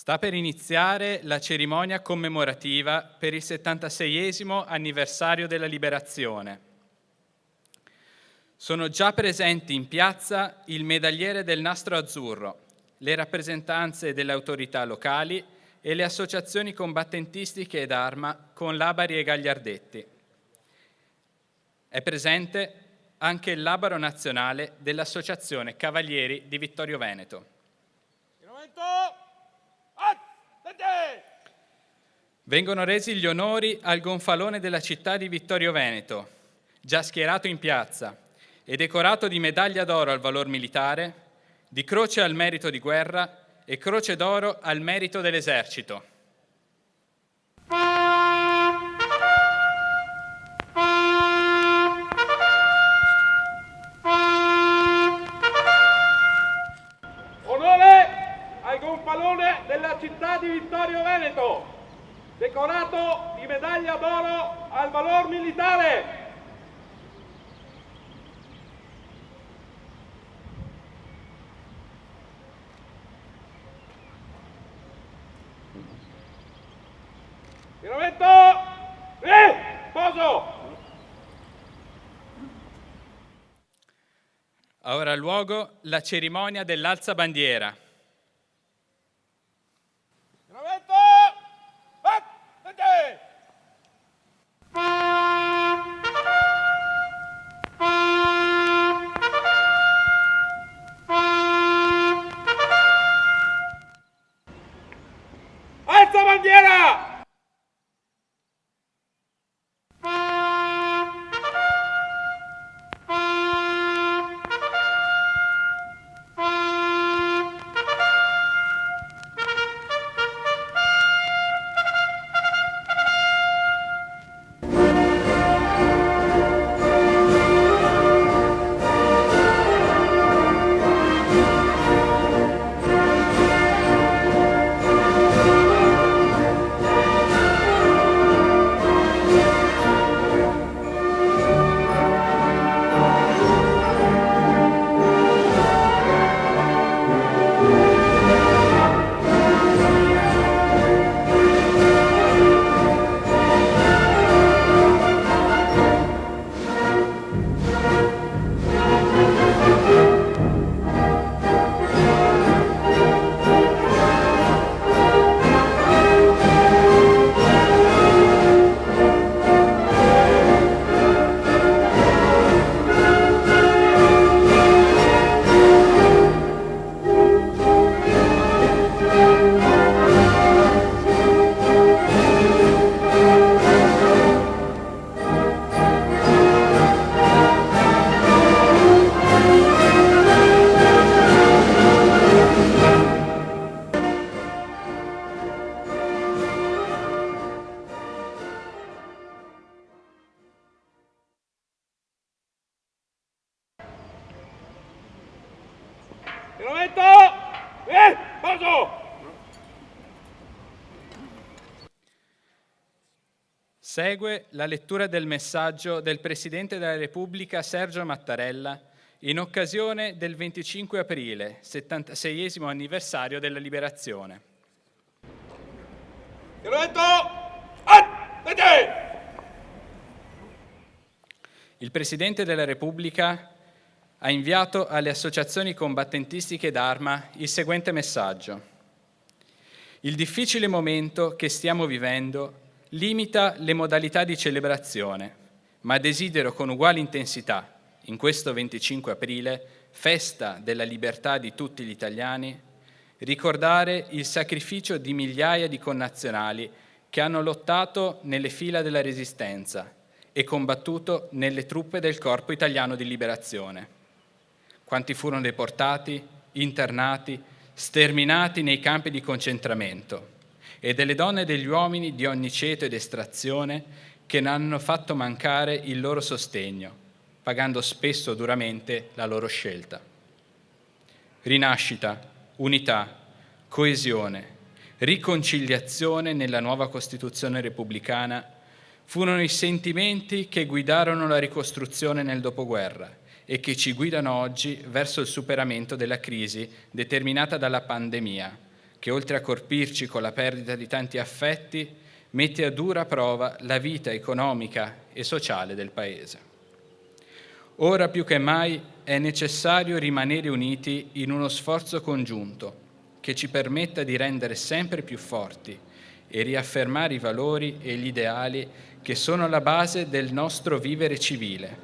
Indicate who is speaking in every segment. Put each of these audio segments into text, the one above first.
Speaker 1: Sta per iniziare la cerimonia commemorativa per il 76esimo anniversario della Liberazione. Sono già presenti in piazza il medagliere del Nastro Azzurro, le rappresentanze delle autorità locali e le associazioni combattentistiche ed arma con Labari e Gagliardetti. È presente anche il labaro nazionale dell'Associazione Cavalieri di Vittorio Veneto. Vengono resi gli onori al gonfalone della città di Vittorio Veneto, già schierato in piazza e decorato di medaglia d'oro al valor militare, di croce al merito di guerra e croce d'oro al merito dell'esercito.
Speaker 2: Onore al gonfalone della città di Vittorio Veneto, decorato di medaglia d'oro al valor militare. Giramento! Poso!
Speaker 1: Ora ha luogo la cerimonia dell'alzabandiera.
Speaker 2: Giramento! Alza bandiera! Giramento! Poso!
Speaker 1: Segue la lettura del messaggio del Presidente della Repubblica Sergio Mattarella in occasione del 25 aprile, 76esimo anniversario della Liberazione.
Speaker 2: Giramento!
Speaker 1: Il Presidente della Repubblica ha inviato alle associazioni combattentistiche d'arma il seguente messaggio. Il difficile momento che stiamo vivendo limita le modalità di celebrazione, ma desidero con uguale intensità, in questo 25 aprile, festa della libertà di tutti gli italiani, ricordare il sacrificio di migliaia di connazionali che hanno lottato nelle fila della Resistenza e combattuto nelle truppe del Corpo Italiano di Liberazione. Quanti furono deportati, internati, sterminati nei campi di concentramento, e delle donne e degli uomini di ogni ceto ed estrazione che non hanno fatto mancare il loro sostegno, pagando spesso duramente la loro scelta. Rinascita, unità, coesione, riconciliazione nella nuova Costituzione repubblicana furono i sentimenti che guidarono la ricostruzione nel dopoguerra e che ci guidano oggi verso il superamento della crisi determinata dalla pandemia, che oltre a colpirci con la perdita di tanti affetti, mette a dura prova la vita economica e sociale del Paese. Ora più che mai è necessario rimanere uniti in uno sforzo congiunto che ci permetta di rendere sempre più forti e riaffermare i valori e gli ideali che sono alla base del nostro vivere civile,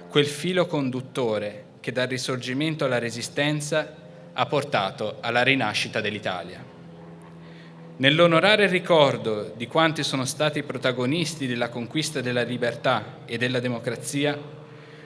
Speaker 1: quel filo conduttore che dal Risorgimento alla Resistenza ha portato alla rinascita dell'Italia. Nell'onorare il ricordo di quanti sono stati protagonisti della conquista della libertà e della democrazia,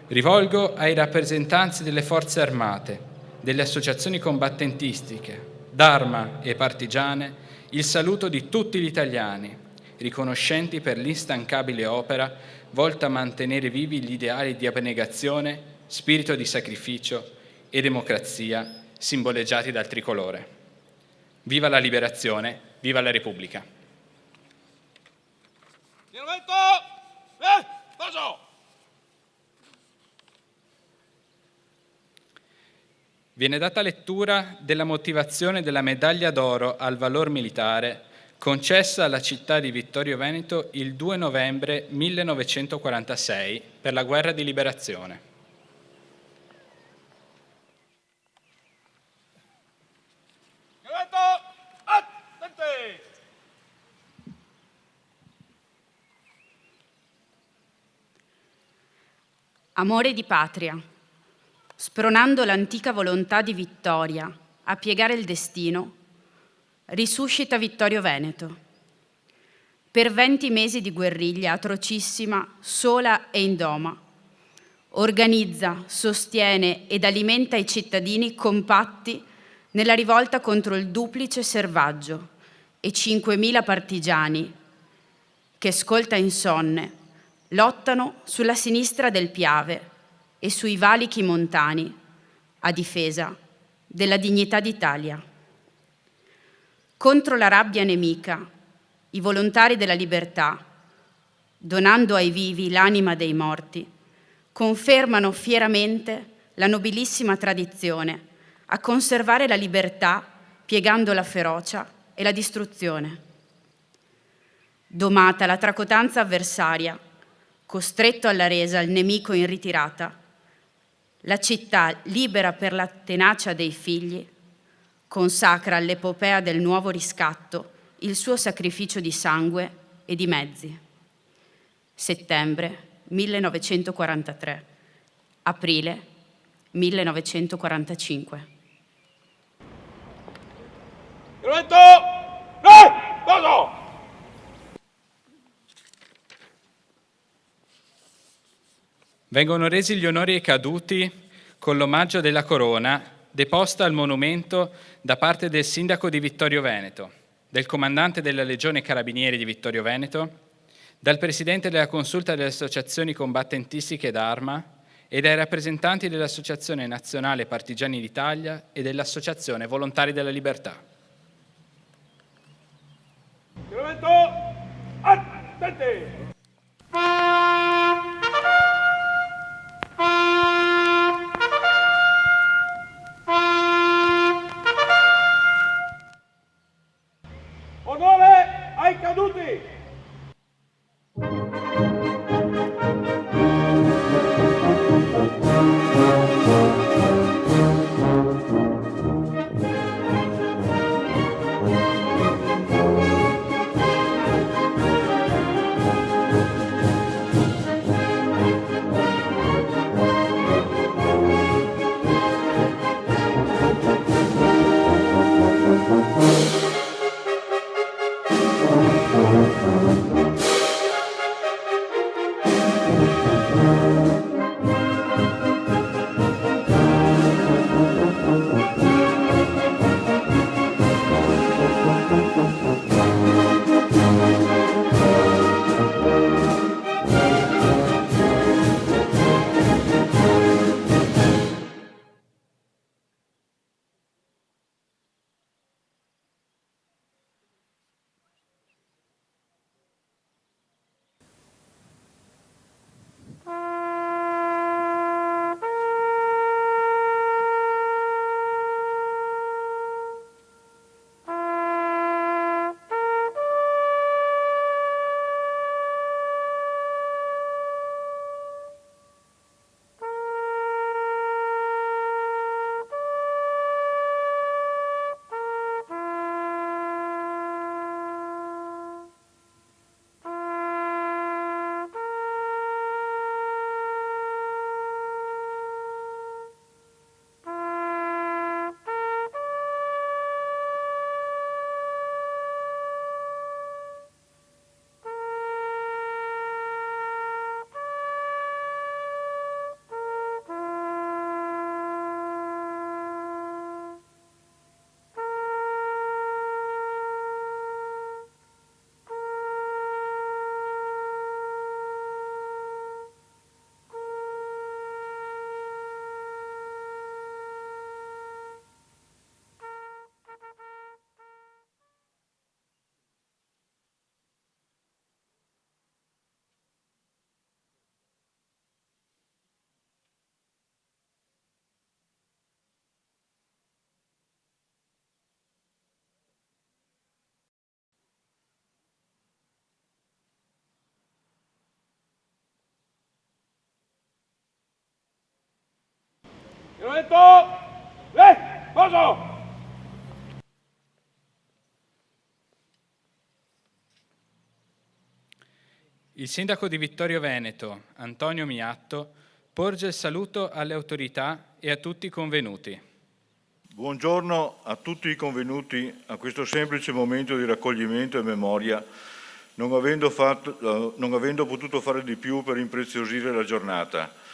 Speaker 1: rivolgo ai rappresentanti delle forze armate, delle associazioni combattentistiche, d'arma e partigiane, il saluto di tutti gli italiani, riconoscenti per l'instancabile opera volta a mantenere vivi gli ideali di abnegazione, spirito di sacrificio e democrazia simboleggiati dal tricolore. Viva la liberazione, viva la Repubblica! Viene data lettura della motivazione della medaglia d'oro al valor militare concessa alla città di Vittorio Veneto il 2 novembre 1946 per la guerra di liberazione.
Speaker 3: Amore di patria, spronando l'antica volontà di vittoria a piegare il destino, risuscita Vittorio Veneto. Per 20 mesi di guerriglia atrocissima, sola e indoma, organizza, sostiene ed alimenta i cittadini compatti nella rivolta contro il duplice Servaggio e 5.000 partigiani che, scolta insonne, lottano sulla sinistra del Piave e sui valichi montani a difesa della dignità d'Italia. Contro la rabbia nemica, i volontari della libertà, donando ai vivi l'anima dei morti, confermano fieramente la nobilissima tradizione a conservare la libertà piegando la ferocia e la distruzione. Domata la tracotanza avversaria, costretto alla resa il nemico in ritirata, la città, libera per la tenacia dei figli, consacra all'epopea del nuovo riscatto il suo sacrificio di sangue e di mezzi. Settembre 1943, aprile 1945.
Speaker 1: Vengono resi gli onori ai caduti con l'omaggio della corona deposta al monumento da parte del sindaco di Vittorio Veneto, del comandante della Legione Carabinieri di Vittorio Veneto, dal presidente della Consulta delle Associazioni Combattentistiche d'Arma e dai rappresentanti dell'Associazione Nazionale Partigiani d'Italia e dell'Associazione Volontari della Libertà.
Speaker 2: Onore ai caduti! Io ho detto, poso!
Speaker 1: Il sindaco di Vittorio Veneto, Antonio Miatto, porge il saluto alle autorità e a tutti i convenuti.
Speaker 4: Buongiorno a tutti i convenuti a questo semplice momento di raccoglimento e memoria, non avendo potuto fare di più per impreziosire la giornata.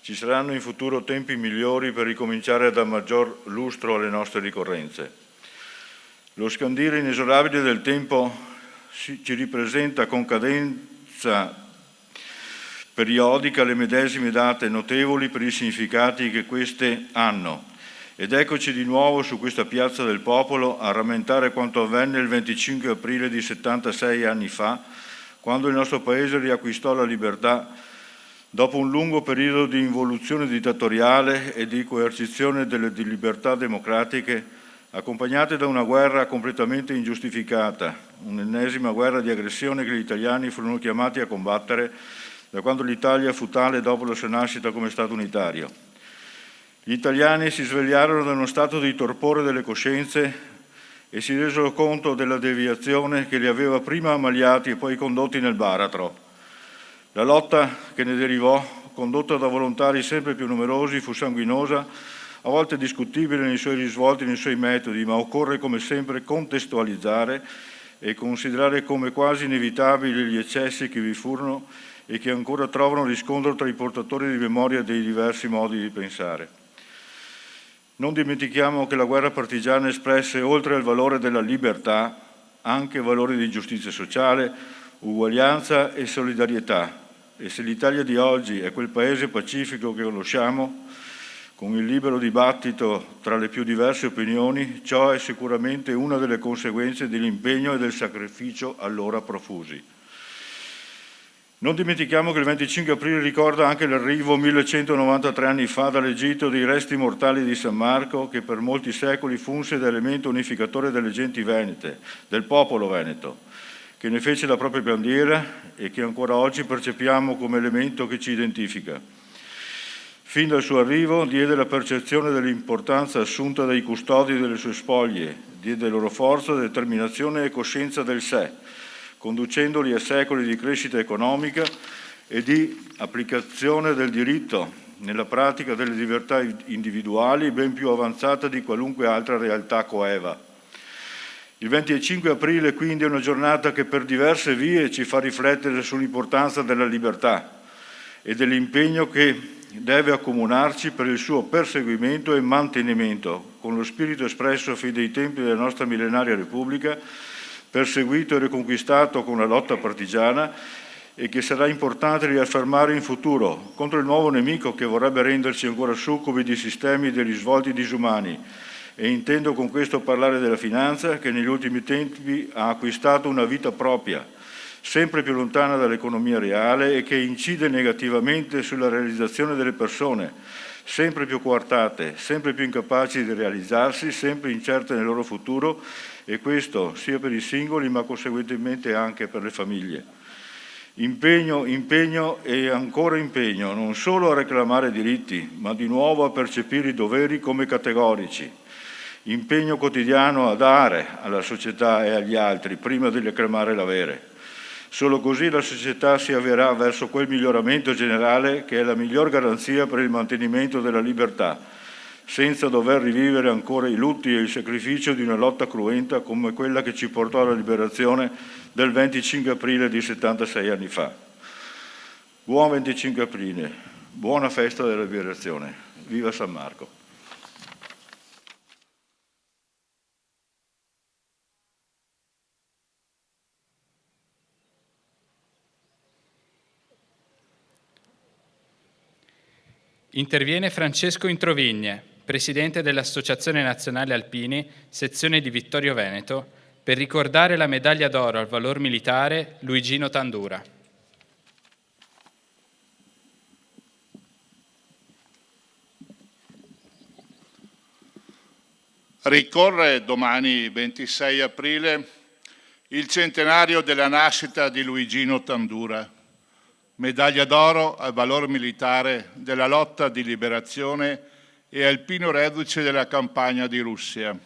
Speaker 4: Ci saranno in futuro tempi migliori per ricominciare a dar maggior lustro alle nostre ricorrenze. Lo scandire inesorabile del tempo ci ripresenta con cadenza periodica le medesime date notevoli per i significati che queste hanno. Ed eccoci di nuovo su questa piazza del popolo a rammentare quanto avvenne il 25 aprile di 76 anni fa, quando il nostro Paese riacquistò la libertà dopo un lungo periodo di involuzione dittatoriale e di coercizione delle libertà democratiche, accompagnate da una guerra completamente ingiustificata, un'ennesima guerra di aggressione che gli italiani furono chiamati a combattere da quando l'Italia fu tale dopo la sua nascita come Stato unitario. Gli italiani si svegliarono da uno stato di torpore delle coscienze e si resero conto della deviazione che li aveva prima ammaliati e poi condotti nel baratro. La lotta che ne derivò, condotta da volontari sempre più numerosi, fu sanguinosa, a volte discutibile nei suoi risvolti e nei suoi metodi, ma occorre come sempre contestualizzare e considerare come quasi inevitabili gli eccessi che vi furono e che ancora trovano riscontro tra i portatori di memoria dei diversi modi di pensare. Non dimentichiamo che la guerra partigiana espresse, oltre al valore della libertà, anche valori di giustizia sociale, uguaglianza e solidarietà. E se l'Italia di oggi è quel paese pacifico che conosciamo, con il libero dibattito tra le più diverse opinioni, ciò è sicuramente una delle conseguenze dell'impegno e del sacrificio allora profusi. Non dimentichiamo che il 25 aprile ricorda anche l'arrivo 1193 anni fa dall'Egitto dei resti mortali di San Marco, che per molti secoli funse da elemento unificatore delle genti venete, del popolo veneto, che ne fece la propria bandiera e che ancora oggi percepiamo come elemento che ci identifica. Fin dal suo arrivo diede la percezione dell'importanza assunta dai custodi delle sue spoglie, diede loro forza, determinazione e coscienza del sé, conducendoli a secoli di crescita economica e di applicazione del diritto nella pratica delle libertà individuali ben più avanzata di qualunque altra realtà coeva. Il 25 aprile quindi è una giornata che per diverse vie ci fa riflettere sull'importanza della libertà e dell'impegno che deve accomunarci per il suo perseguimento e mantenimento, con lo spirito espresso fin dai tempi della nostra millenaria Repubblica, perseguito e riconquistato con la lotta partigiana e che sarà importante riaffermare in futuro contro il nuovo nemico che vorrebbe renderci ancora succubi di sistemi e di risvolti disumani. E intendo con questo parlare della finanza che negli ultimi tempi ha acquistato una vita propria, sempre più lontana dall'economia reale e che incide negativamente sulla realizzazione delle persone, sempre più coartate, sempre più incapaci di realizzarsi, sempre incerte nel loro futuro, e questo sia per i singoli ma conseguentemente anche per le famiglie. Impegno, impegno e ancora impegno, non solo a reclamare diritti, ma di nuovo a percepire i doveri come categorici. Impegno quotidiano a dare alla società e agli altri prima di reclamare l'avere. Solo così la società si avvierà verso quel miglioramento generale che è la miglior garanzia per il mantenimento della libertà, senza dover rivivere ancora i lutti e il sacrificio di una lotta cruenta come quella che ci portò alla liberazione del 25 aprile di 76 anni fa. Buon 25 aprile, buona festa della liberazione. Viva San Marco!
Speaker 1: Interviene Francesco Introvigne, presidente dell'Associazione Nazionale Alpini, sezione di Vittorio Veneto, per ricordare la medaglia d'oro al valor militare Luigino Tandura.
Speaker 5: Ricorre domani 26 aprile il centenario della nascita di Luigino Tandura, medaglia d'oro al valor militare della lotta di liberazione e alpino reduce della campagna di Russia.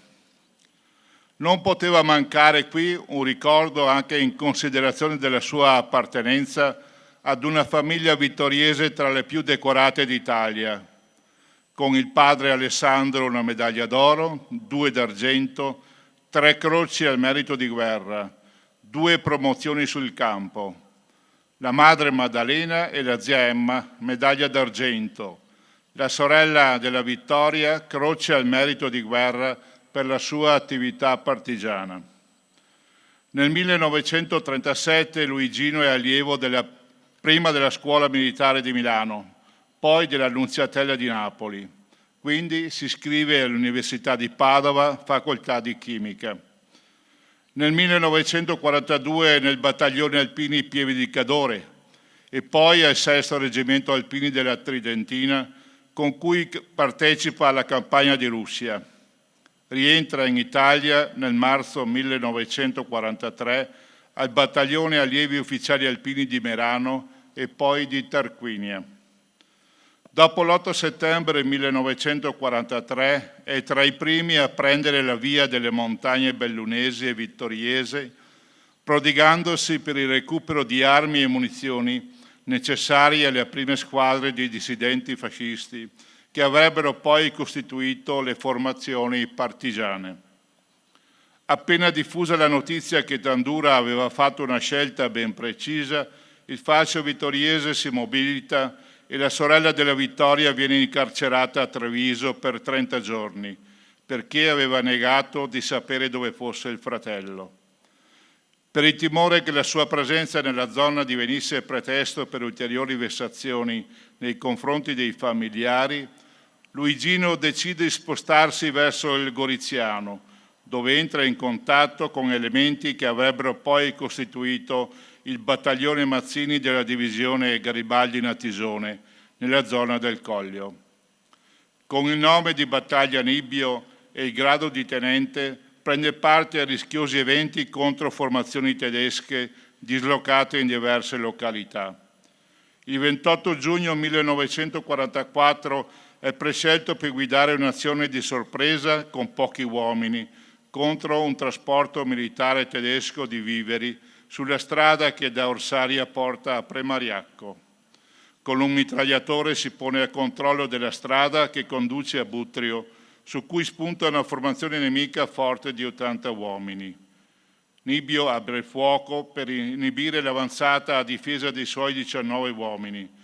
Speaker 5: Non poteva mancare qui un ricordo anche in considerazione della sua appartenenza ad una famiglia vittoriese tra le più decorate d'Italia, con il padre Alessandro una medaglia d'oro, 2 d'argento, 3 croci al merito di guerra, 2 promozioni sul campo, la madre Maddalena e la zia Emma, medaglia d'argento, la sorella della Vittoria, croce al merito di guerra per la sua attività partigiana. Nel 1937 Luigino è allievo prima della Scuola Militare di Milano, poi della Nunziatella di Napoli. Quindi si iscrive all'Università di Padova, facoltà di chimica. Nel 1942 nel battaglione alpini Pieve di Cadore e poi al 6° Reggimento Alpini della Tridentina, con cui partecipa alla campagna di Russia. Rientra in Italia nel marzo 1943 al battaglione allievi ufficiali alpini di Merano e poi di Tarquinia. Dopo l'8 settembre 1943 è tra i primi a prendere la via delle montagne bellunesi e vittoriese, prodigandosi per il recupero di armi e munizioni necessarie alle prime squadre di dissidenti fascisti che avrebbero poi costituito le formazioni partigiane. Appena diffusa la notizia che Tandura aveva fatto una scelta ben precisa, il fascio vittoriese si mobilita e la sorella della Vittoria viene incarcerata a Treviso per 30 giorni perché aveva negato di sapere dove fosse il fratello. Per il timore che la sua presenza nella zona divenisse pretesto per ulteriori vessazioni nei confronti dei familiari, Luigino decide di spostarsi verso il Goriziano, dove entra in contatto con elementi che avrebbero poi costituito il battaglione Mazzini della divisione Garibaldi-Natisone, nella zona del Collio. Con il nome di Battaglia Nibbio e il grado di tenente, prende parte a rischiosi eventi contro formazioni tedesche dislocate in diverse località. Il 28 giugno 1944 è prescelto per guidare un'azione di sorpresa con pochi uomini contro un trasporto militare tedesco di viveri sulla strada che da Orsaria porta a Premariacco. Con un mitragliatore si pone a controllo della strada che conduce a Butrio, su cui spunta una formazione nemica forte di 80 uomini. Nibbio apre il fuoco per inibire l'avanzata a difesa dei suoi 19 uomini.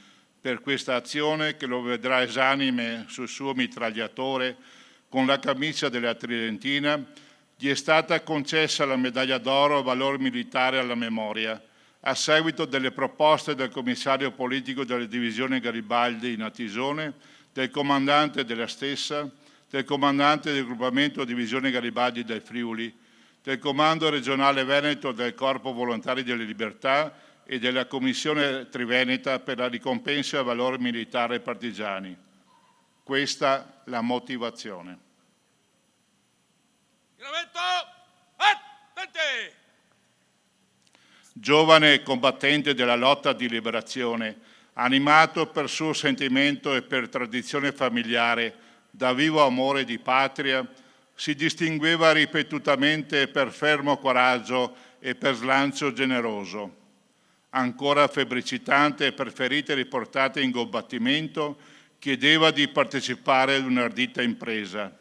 Speaker 5: Per questa azione, che lo vedrà esanime sul suo mitragliatore con la camicia della Tridentina, gli è stata concessa la medaglia d'oro a valor militare alla memoria, a seguito delle proposte del commissario politico della divisione Garibaldi in Natisone, del comandante della stessa, del comandante del gruppamento divisione Garibaldi del Friuli, del comando regionale Veneto del Corpo Volontari delle Libertà e della Commissione Triveneta per la ricompensa a valor militare ai partigiani. Questa la motivazione. Giovane combattente della lotta di liberazione, animato per suo sentimento e per tradizione familiare da vivo amore di patria, si distingueva ripetutamente per fermo coraggio e per slancio generoso. Ancora febbricitante per ferite riportate in combattimento, chiedeva di partecipare ad un'ardita impresa.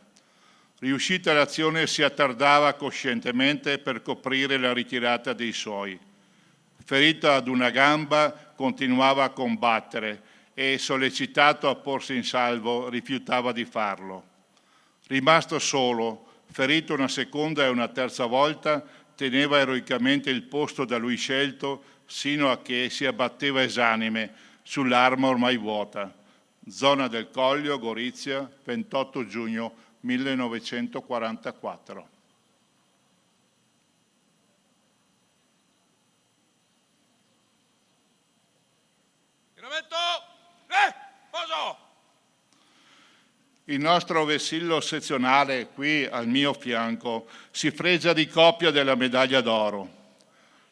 Speaker 5: Riuscita l'azione, si attardava coscientemente per coprire la ritirata dei suoi. Ferito ad una gamba, continuava a combattere e, sollecitato a porsi in salvo, rifiutava di farlo. Rimasto solo, ferito una seconda e una terza volta, teneva eroicamente il posto da lui scelto sino a che si abbatteva esanime sull'arma ormai vuota. Zona del Collio, Gorizia, 28 giugno 1944. Il nostro vessillo sezionale qui al mio fianco si fregia di copia della medaglia d'oro.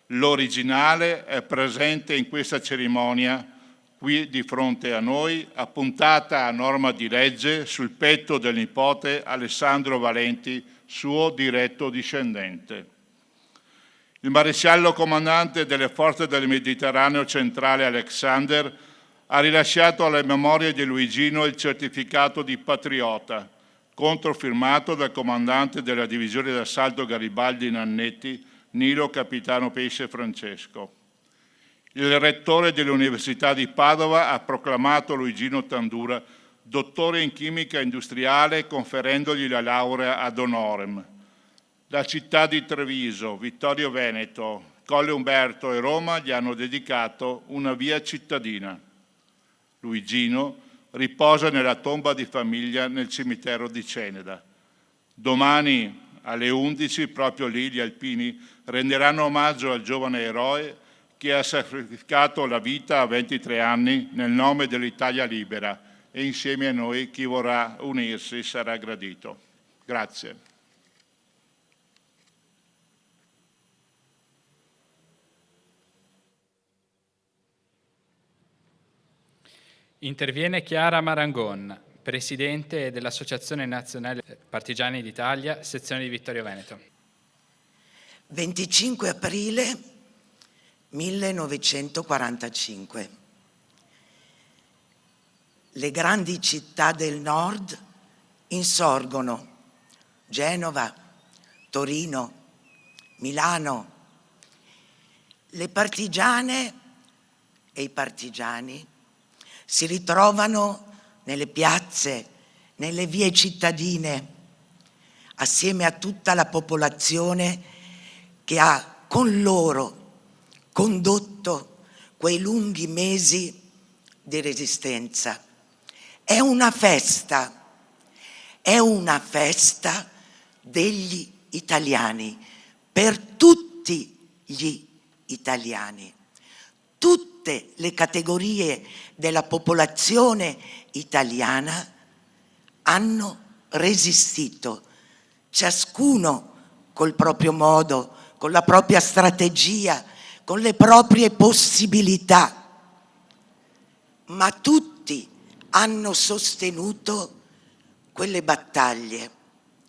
Speaker 5: L'originale è presente in questa cerimonia qui di fronte a noi, appuntata a norma di legge sul petto del nipote Alessandro Valenti, suo diretto discendente. Il maresciallo comandante delle forze del Mediterraneo centrale Alexander ha rilasciato alle memorie di Luigino il certificato di patriota, controfirmato dal comandante della divisione d'assalto Garibaldi Nannetti, Nilo Capitano Pesce Francesco. Il rettore dell'Università di Padova ha proclamato Luigino Tandura dottore in chimica industriale, conferendogli la laurea ad honorem. La città di Treviso, Vittorio Veneto, Colle Umberto e Roma gli hanno dedicato una via cittadina. Luigino riposa nella tomba di famiglia nel cimitero di Ceneda. Domani alle 11, proprio lì, gli alpini renderanno omaggio al giovane eroe che ha sacrificato la vita a 23 anni nel nome dell'Italia libera, e insieme a noi chi vorrà unirsi sarà gradito. Grazie.
Speaker 1: Interviene Chiara Marangon, Presidente dell'Associazione Nazionale Partigiani d'Italia, sezione di Vittorio Veneto.
Speaker 6: 25 aprile 1945. Le grandi città del nord insorgono: Genova, Torino, Milano. Le partigiane e i partigiani si ritrovano nelle piazze, nelle vie cittadine, assieme a tutta la popolazione che ha con loro condotto quei lunghi mesi di resistenza. È una festa degli italiani, per tutti gli italiani. Tutte le categorie della popolazione italiana hanno resistito, ciascuno col proprio modo, con la propria strategia, con le proprie possibilità, ma tutti hanno sostenuto quelle battaglie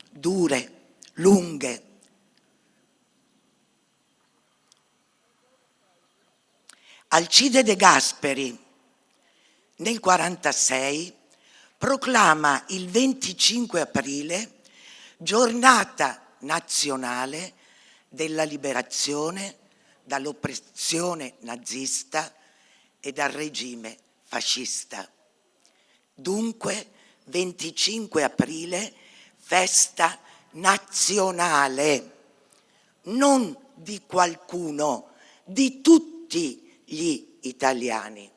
Speaker 6: dure, lunghe. Alcide De Gasperi nel 1946 proclama il 25 aprile giornata nazionale della liberazione dall'oppressione nazista e dal regime fascista. Dunque 25 aprile, festa nazionale, non di qualcuno, di tutti gli italiani.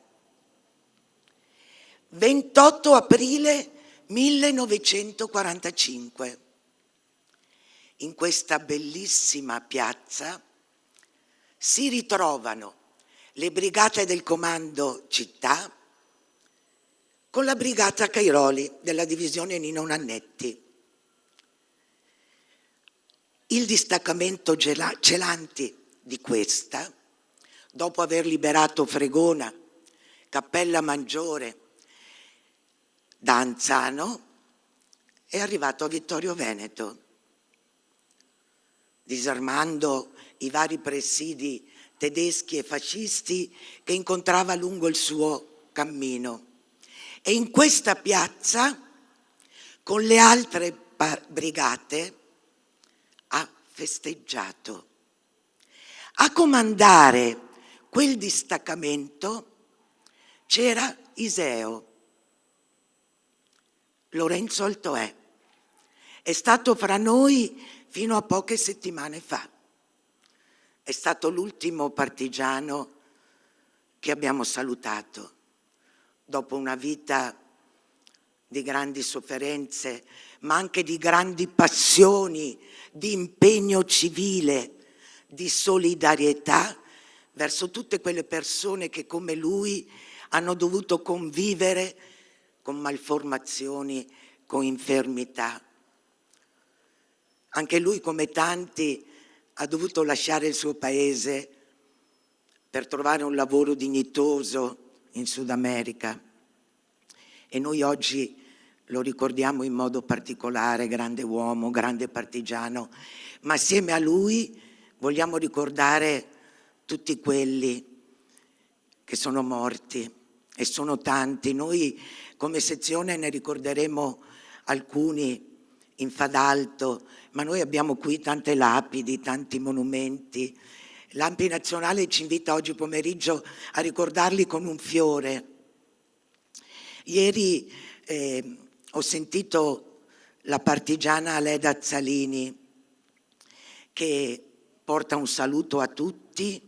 Speaker 6: 28 aprile 1945. In questa bellissima piazza si ritrovano le brigate del comando città con la brigata Cairoli della divisione Nino Nannetti. Il distaccamento Celanti di questa, dopo aver liberato Fregona, Cappella Maggiore, da Anzano, è arrivato a Vittorio Veneto, disarmando i vari presidi tedeschi e fascisti che incontrava lungo il suo cammino. E in questa piazza, con le altre brigate, ha festeggiato. A comandare quel distaccamento c'era Iseo, Lorenzo Altoè. È stato fra noi fino a poche settimane fa. È stato l'ultimo partigiano che abbiamo salutato dopo una vita di grandi sofferenze, ma anche di grandi passioni, di impegno civile, di solidarietà verso tutte quelle persone che come lui hanno dovuto convivere con malformazioni, con infermità. Anche lui, come tanti, ha dovuto lasciare il suo paese per trovare un lavoro dignitoso in Sud America e noi oggi lo ricordiamo in modo particolare, grande uomo, grande partigiano, ma assieme a lui vogliamo ricordare tutti quelli che sono morti, e sono tanti. Noi come sezione ne ricorderemo alcuni in Fadalto, ma noi abbiamo qui tante lapidi, tanti monumenti. L'ANPI Nazionale ci invita oggi pomeriggio a ricordarli con un fiore. Ieri ho sentito la partigiana Leda Azzalini che porta un saluto a tutti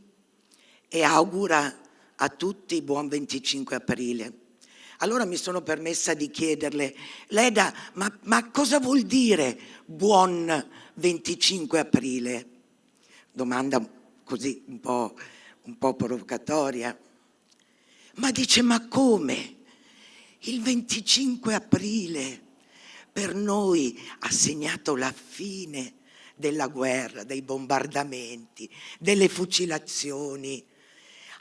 Speaker 6: e augura a tutti buon 25 aprile. Allora mi sono permessa di chiederle: Leda, ma cosa vuol dire buon 25 aprile? Domanda così un po' provocatoria. Ma dice: ma come? Il 25 aprile per noi ha segnato la fine della guerra, dei bombardamenti, delle fucilazioni.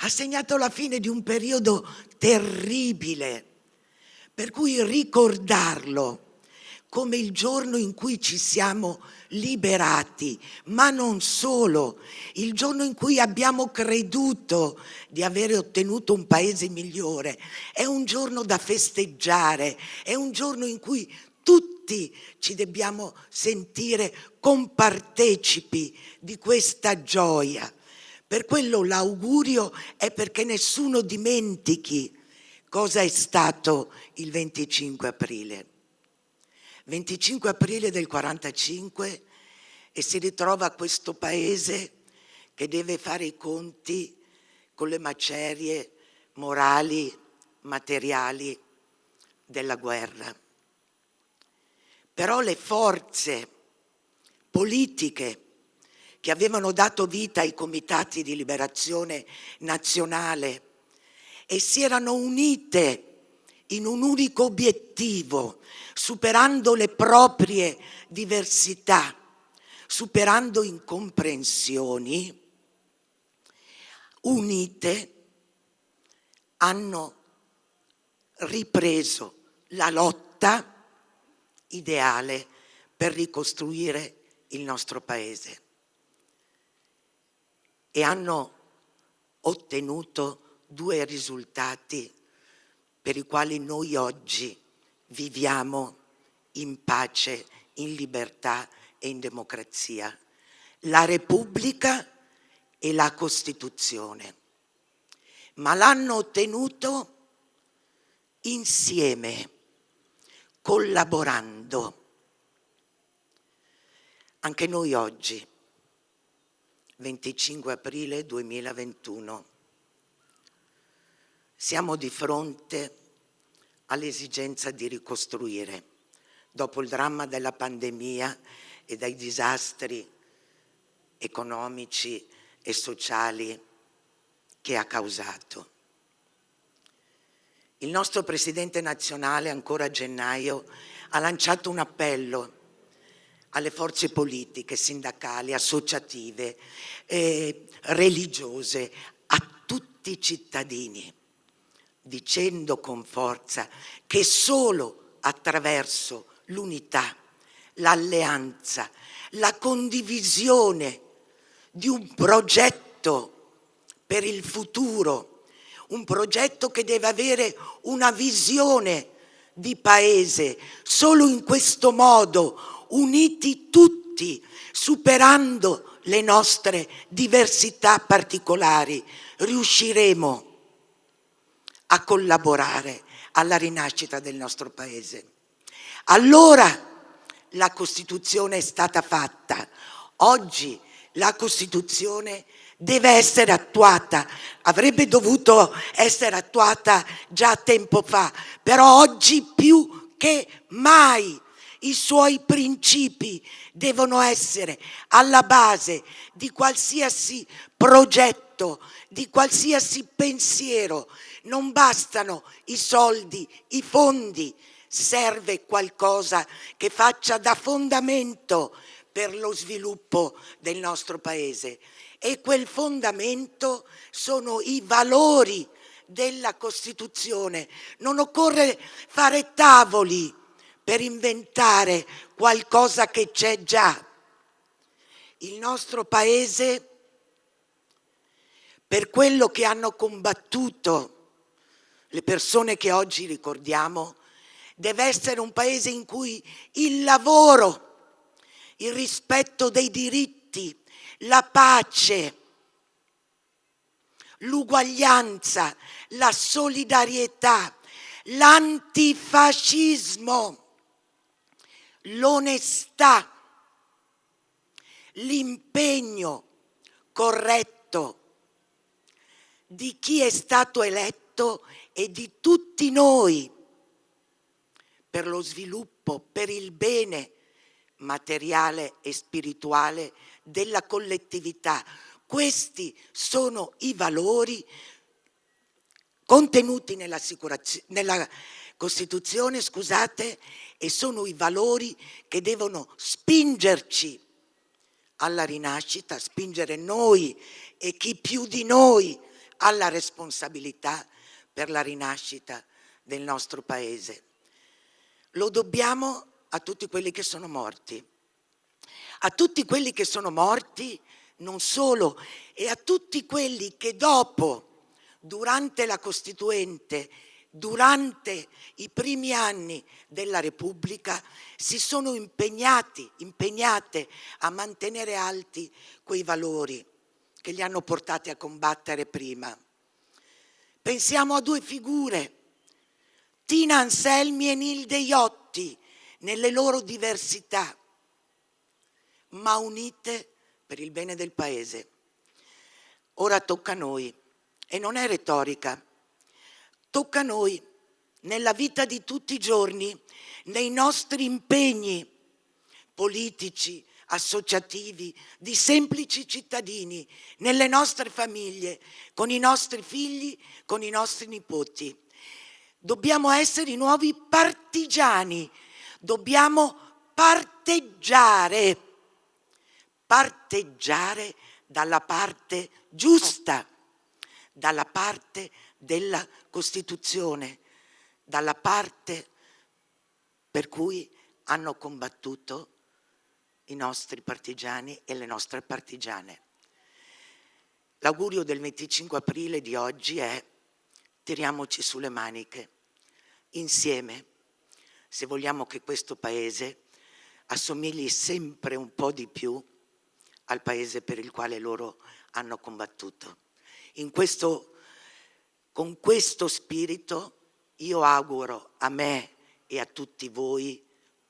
Speaker 6: Ha segnato la fine di un periodo terribile, per cui ricordarlo come il giorno in cui ci siamo liberati, ma non solo, il giorno in cui abbiamo creduto di avere ottenuto un paese migliore, è un giorno da festeggiare, è un giorno in cui tutti ci dobbiamo sentire compartecipi di questa gioia. Per quello l'augurio è perché nessuno dimentichi cosa è stato il 25 aprile. 25 aprile del 45 e si ritrova questo paese che deve fare i conti con le macerie morali, materiali della guerra. Però le forze politiche che avevano dato vita ai comitati di liberazione nazionale e si erano unite in un unico obiettivo, superando le proprie diversità, superando incomprensioni, unite hanno ripreso la lotta ideale per ricostruire il nostro paese e hanno ottenuto due risultati per i quali noi oggi viviamo in pace, in libertà e in democrazia: la Repubblica e la Costituzione. Ma l'hanno ottenuto insieme, collaborando. Anche noi oggi, 25 aprile 2021, siamo di fronte all'esigenza di ricostruire, dopo il dramma della pandemia e dai disastri economici e sociali che ha causato. Il nostro Presidente nazionale, ancora a gennaio, ha lanciato un appello alle forze politiche, sindacali, associative, religiose, a tutti i cittadini, dicendo con forza che solo attraverso l'unità, l'alleanza, la condivisione di un progetto per il futuro, un progetto che deve avere una visione di paese, solo in questo modo, uniti tutti, superando le nostre diversità particolari, riusciremo a collaborare alla rinascita del nostro paese. Allora la Costituzione è stata fatta. Oggi la Costituzione deve essere attuata, avrebbe dovuto essere attuata già tempo fa, però oggi più che mai i suoi principi devono essere alla base di qualsiasi progetto, di qualsiasi pensiero. Non bastano i soldi, i fondi, serve qualcosa che faccia da fondamento per lo sviluppo del nostro paese. E quel fondamento sono i valori della Costituzione. Non occorre fare tavoli per inventare qualcosa che c'è già. Il nostro Paese, per quello che hanno combattuto le persone che oggi ricordiamo, deve essere un Paese in cui il lavoro, il rispetto dei diritti, la pace, l'uguaglianza, la solidarietà, l'antifascismo, l'onestà, l'impegno corretto di chi è stato eletto e di tutti noi per lo sviluppo, per il bene materiale e spirituale della collettività. Questi sono i valori contenuti nella Costituzione, e sono i valori che devono spingerci alla rinascita, spingere noi e chi più di noi alla responsabilità per la rinascita del nostro Paese. Lo dobbiamo a tutti quelli che sono morti, a tutti quelli che sono morti non solo, e a tutti quelli che dopo, durante la Costituente, durante i primi anni della Repubblica, si sono impegnate a mantenere alti quei valori che li hanno portati a combattere prima. Pensiamo a due figure, Tina Anselmi e Nilde Iotti, nelle loro diversità, ma unite per il bene del Paese. Ora tocca a noi, e non è retorica, tocca a noi nella vita di tutti i giorni, nei nostri impegni politici, associativi, di semplici cittadini, nelle nostre famiglie, con i nostri figli, con i nostri nipoti. Dobbiamo essere i nuovi partigiani, dobbiamo parteggiare dalla parte giusta, dalla parte della Costituzione, dalla parte per cui hanno combattuto i nostri partigiani e le nostre partigiane. L'augurio del 25 aprile di oggi è: tiriamoci sulle maniche, insieme, se vogliamo che questo Paese assomigli sempre un po' di più al Paese per il quale loro hanno combattuto. Con questo spirito io auguro a me e a tutti voi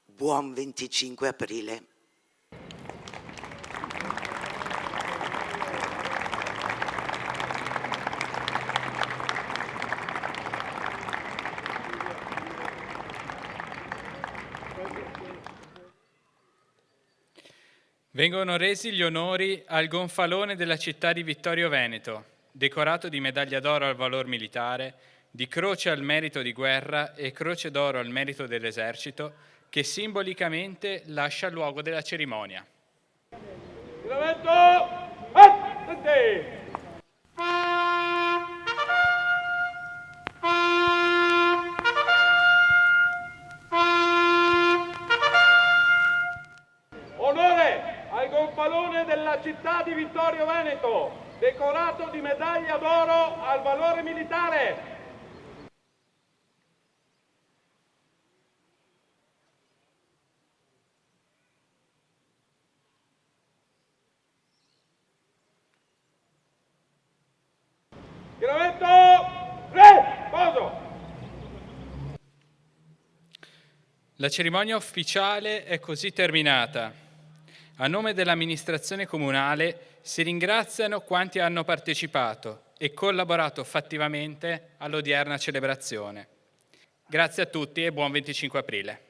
Speaker 6: buon 25 aprile.
Speaker 1: Vengono resi gli onori al gonfalone della città di Vittorio Veneto, decorato di medaglia d'oro al valor militare, di croce al merito di guerra e croce d'oro al merito dell'esercito, che simbolicamente lascia il luogo della cerimonia.
Speaker 2: Onore al gonfalone della città di Vittorio Veneto, decorato di medaglia d'oro al valore militare.
Speaker 1: La cerimonia ufficiale è così terminata. A nome dell'amministrazione comunale si ringraziano quanti hanno partecipato e collaborato fattivamente all'odierna celebrazione. Grazie a tutti e buon 25 aprile.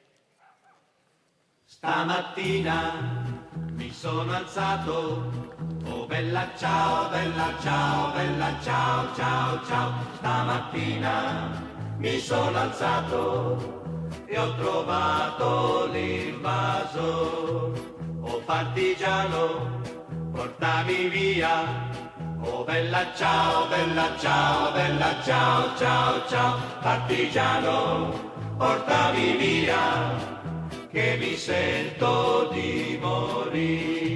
Speaker 7: Stamattina mi sono alzato, oh bella ciao, bella ciao, bella ciao, ciao, ciao. Stamattina mi sono alzato e ho trovato l'invaso. Oh partigiano, portami via, Oh bella ciao, bella ciao, bella ciao, ciao, ciao, partigiano, portami via, che mi sento di morire.